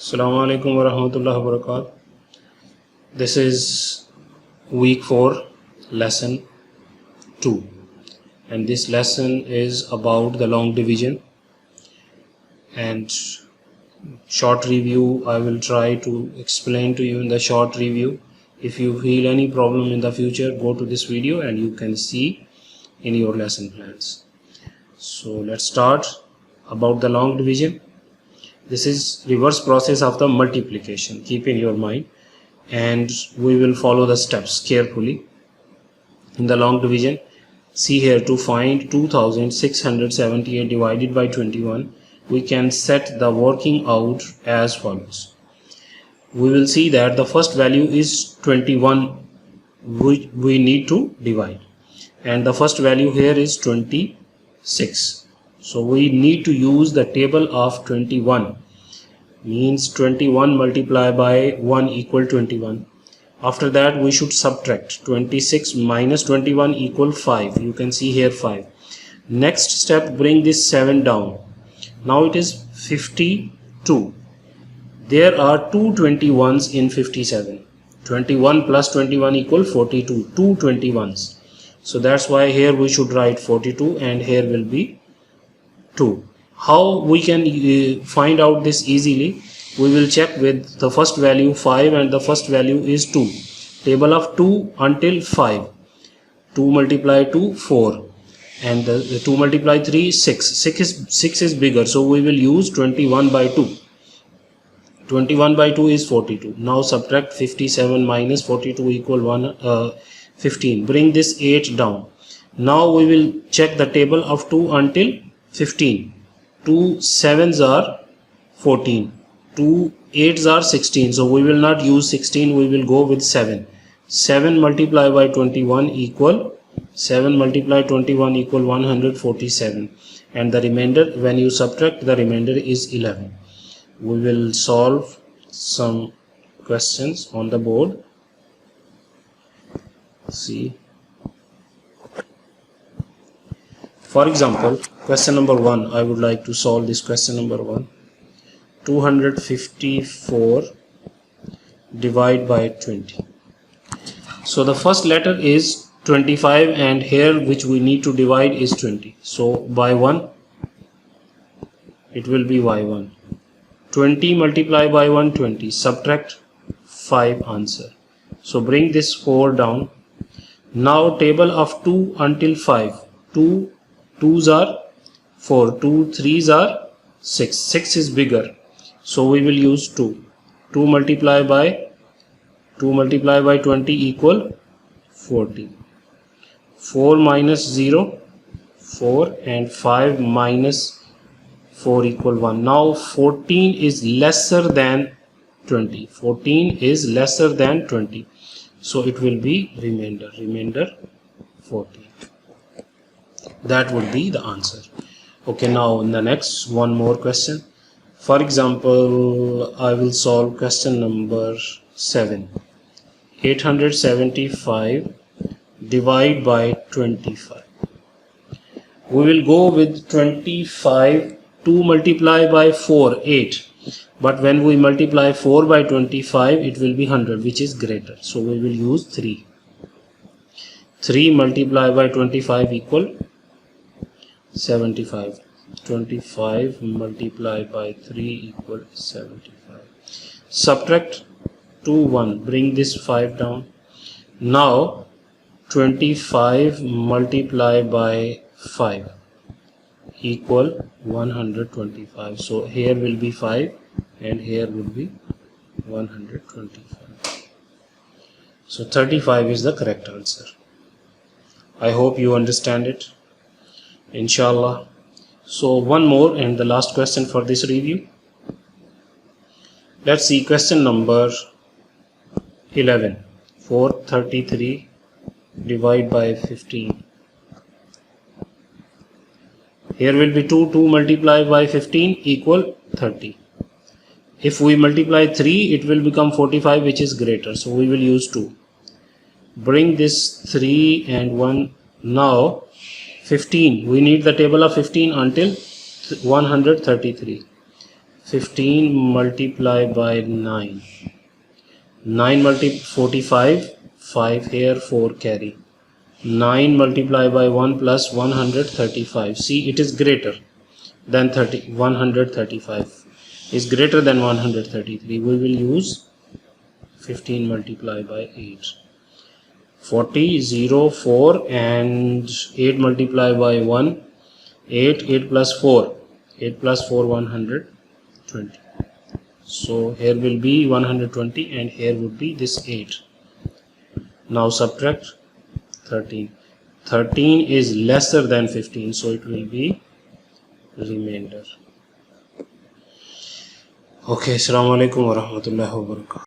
Assalamu alaikum wa rahmatullahi wa barakatuh. This is week 4 lesson 2 and this lesson is about the long division and short review. I will try to explain to you in the short review. If you feel any problem in the future, go to this video and you can see in your lesson plans. So let's start about the long division. This is reverse process of the multiplication, keep in your mind, and we will follow the steps carefully. In the long division, see here, to find 2678 divided by 21, we can set the working out as follows. We will see that the first value is 21 which we need to divide, and the first value here is 26. So we need to use the table of 21, means 21 multiplied by 1 equal 21. After that we should subtract 26 minus 21 equal 5. You can see here 5. Next step, bring this 7 down. Now it is 52. There are two 21s in 57. 21 plus 21 equal 42. Two 21s. So that's why here we should write 42 and here will be 2. How we can find out this easily? We will check with the first value 5 and the first value is 2. Table of 2 until 5. 2 multiplied 2, 4. And the 2 multiplied 3, 6. 6 is bigger, so we will use 21 by 2. 21 by 2 is 42. Now subtract 57 minus 42 equal 15. Bring this 8 down. Now we will check the table of 2 until 15. 2 7s are 14. 2 8s are 16. So we will not use 16. We will go with 7. 7 multiplied by 21 equal 147. And the remainder, when you subtract, the remainder is 11. We will solve some questions on the board. See. For example, question number 1, I would like to solve this question number 1. 254 divide by 20. So the first letter is 25 and here which we need to divide is 20. So by 1, it will be y1. 20 multiplied by 1, 20. Subtract 5 answer. So bring this 4 down. Now table of 2 until 5. 2 2s are 4, 2 3s are 6. 6 is bigger, so we will use 2. 2 multiplied by 20 equal 40. 4 minus 0, 4, and 5 minus 4 equal 1. Now 14 is lesser than 20. 14 is lesser than 20. So it will be remainder 14. That would be the answer. Okay, now in the next one more question. For example, I will solve question number 7. 875 divide by 25. We will go with 25. 2 multiplied by 4, 8. But when we multiply 4 by 25, it will be 100, which is greater. So we will use 3. 3 multiplied by 25 equal 75. 25 multiplied by 3 equal 75. Subtract 2, 1. Bring this 5 down. Now 25 multiplied by 5 equal 125. So here will be 5 and here will be 125. So 35 is the correct answer. I hope you understand it, inshallah. So one more and the last question for this review. Let's see question number 11. 433 divide by 15. Here will be 2 multiplied by 15 equal 30. If we multiply 3, it will become 45, which is greater. So we will use 2. Bring this 3 and 1. Now 15. We need the table of 15 until 133. 15 multiplied by 9. 9 multiplied 45, 5 here, 4 carry. 9 multiplied by 1 plus 135. See, it is greater than 135 is greater than 133. We will use 15 multiplied by 8. 40, 0, 4 and 8 multiplied by 1. 8 plus 4. 8 plus 4, 120. So here will be 120 and here would be this 8. Now subtract 13. 13 is lesser than 15, so it will be remainder. Okay, assalamu alaikum wa rahmatullahi wa barakatuh.